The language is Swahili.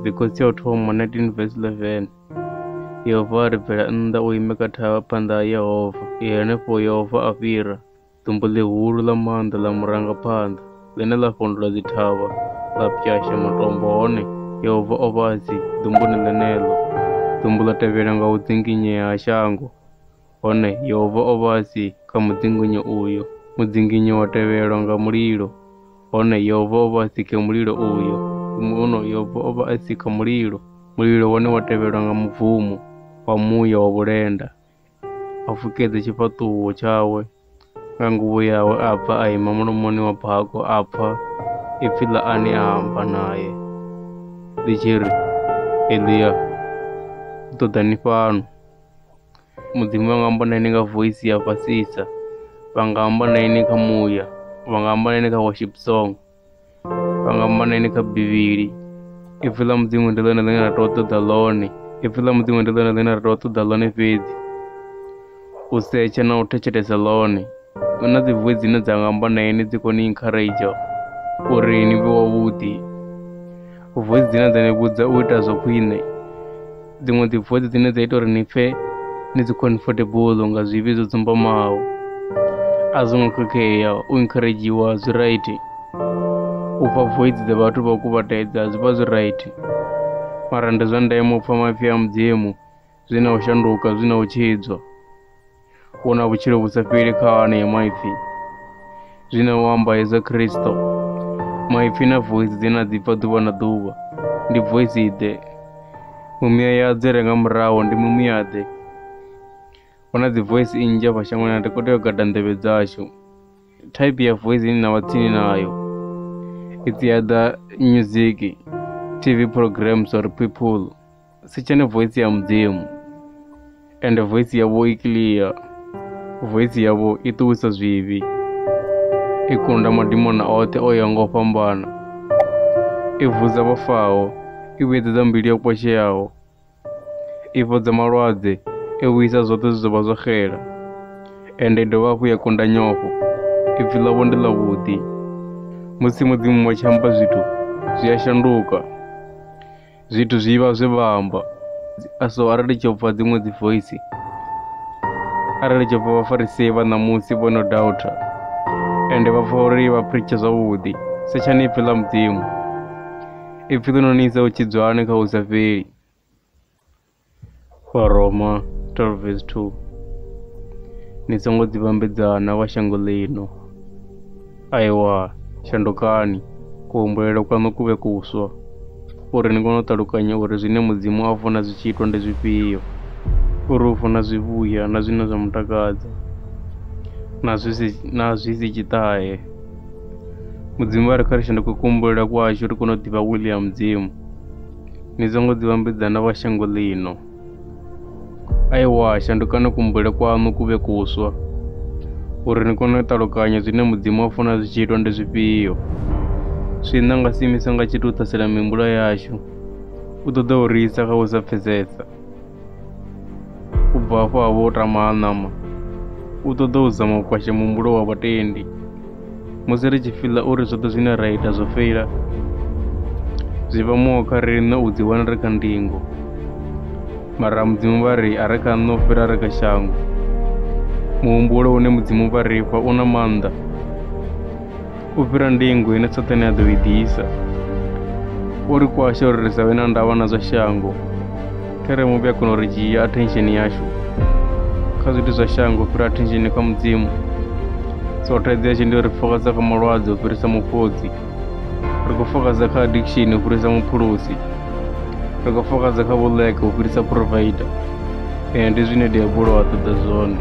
because ya thoma 19 verse 11 Yehova aribvela nnḓa o ime kha thavha phanḓa ha Yehova. Henefho Yehova a fhira ḓumbu ḽihulu ḽa maanḓa ḽa murangaphanḓa ḽine ḽa fhindula dzi thavha ḽa pwyasha matombo. Hone Yehova o vha a si ḓumbuni ḽeneḽo, ḓumbu ḽa tevhela nga u dzinginyea ha shango. Hone Yehova o vha a si kha mudzinginyo uyo, mudzinginyo wa tevhelwa nga mulilo. Hone Yehova o vha a si kha mulilo uyo, Yehova o vha a si kha mulilo wone wa tevhelwa nga mubvumo wa muya wa vhulenda. A fukedza tshifhaṱuwo tshawe nga nguvho yawe, a bva a ima mulomoni wa bako, a pfa ipfi ḽa ane a amba naye ḽi tshi ri, Eliya, ṱoḓani fhano. Mudzimu vha nga amba na ine nga voice ya fhasisa, vha nga amba na ine kha muya, vha nga amba na ine kha worship song, vha nga amba na ine kha bivhili. Ipfi ḽa mudzimu ndi ḽone ḽine ra tea u ṱoḓa ḽone, ipfi ḽa mudzimu ndi ḽone ḽine ra tea u ṱoḓa ḽone fhedzi, u setsha na u thetshelesa ḽone. Hu na dzi voice dzine dza nga amba na ine dzi khou ni encourage uri ni vhe wavhuḓi, voice dzine dza ni vhudza u ita zwa khwine, dziṅwe dzi voice dzine dza ita uri ni pfhe ni dzi comfortable nga zwivhi zwo dzumbamaho. A zwo ngo khakhea u encouragiwa zwi right, u pfha voice dza vhathu vha u kuvhatedza zwi vha zwi right, mara ndi zwa ndeme u pfha maipfi a mudzimu, zwi na u shanduka, zwi na u tshidzwa. U na vhutshilo vhu sa fheli kha haneyo maipfi, zwi na u amba Yesu Kristo. Maipfi na voice dzine a dzi pfha ḓuvha na ḓuvha ndi voice ḓe, mumiya ya dzi re nga murahu ndi mumiya ḓe. Hu na dzi voice nnzhi afha shangoni, ri khou tea u gada nḓevhe dzashu. Type ya voice ine na vha tsini nayo, it's either music, TV programs or people. Sechane voice ya mudzimu, and voice yavho i clear, voice yavho i ṱuwisa zwivhi, i kunda madimoni oṱhe o yaho nga u fhambana, i vudza vhafaho, i vhuedzedza mbilu yo kwasheaho, i fhodza malwadze, i vhuisa zwoṱhe zwi zwo vha zwo xela, ende i dovha hafhu ya kunda nyofho. Ipfi ḽavho ndi ḽavhuḓi. Musi mudzimu wa tshi amba zwithu zwi a shanduka, zwithu zwi vha zwe vha amba. So arali tshi pfha dziṅwe dzi voice, arali tshi pfha vhafarisei vha ṋamusi vho no doubter, ende vha pfha uri vha preacher zwavhuḓi, sechani ipfi ḽa mudzimu, ipfi ḽi no ni isa u tshidzuani kha u sa fheli. Roma 12 verse 2. Ni songo dzi vhambedzana wa shango ḽino. Aiwa, shandukani, kuhumbulele kwaṋu ku vhe kuswa, uri ni kone u ṱalukanya uri zwine mudzimu a funa zwi tshi itwa ndi zwifhio, uri u funa zwivhuya na zwine zwa mutakadza, na zwi si tshiṱahe. Mudzimu vha ri kha ri shanduke kuhumbulele kwashu ri kone u ḓivha will ya mudzimu. Ni songo dzi vhambedzana wa shango ḽino. Aiwa, shandukani kuhumbulele kwaṋu ku vhe kuswa, uri ni kone u ṱalukanya zwine mudzimu a funa zwi tshi itwa ndi zwifhio. Zwine nga si imisa nga tshithu u ṱhasela mihumbulo yashu, u ṱoḓa u ri isa kha u sa pfhesesa. U bva hafho ha vho u tama ha ṋama, u ṱoḓa u zama u kwasha muhumbulo wa vhatendi. Musi ri tshi fiḽa uri zwoṱhe zwine ra ita zwo feila, zwi vha moho kha riṋe u dzi wana ri kha ndingo, mara mudzimu vha ri a ri kha nṋe u fhira ri kha shango. Muhumbulo une mudzimu vha ri fha u na maanḓa u fhira ndingo ine Saṱani a ḓo i ḓisa, uri kwashe uri ri sa vhe na ndavha na zwa shango. Kharali muvhi a kona u ri dzhia attention yashu kha zwithu zwa shango u fhira attention kha mudzimu. So thaidzo yashu ndi ri focusa kha malwadze u fhirisa mufhodzi, ri khou focusa kha addiction u fhirisa muphulusi, ri khou focusa kha vhuḽeke u fhirisa provider. Ndi zwine diabolo a ṱoḓa zwone.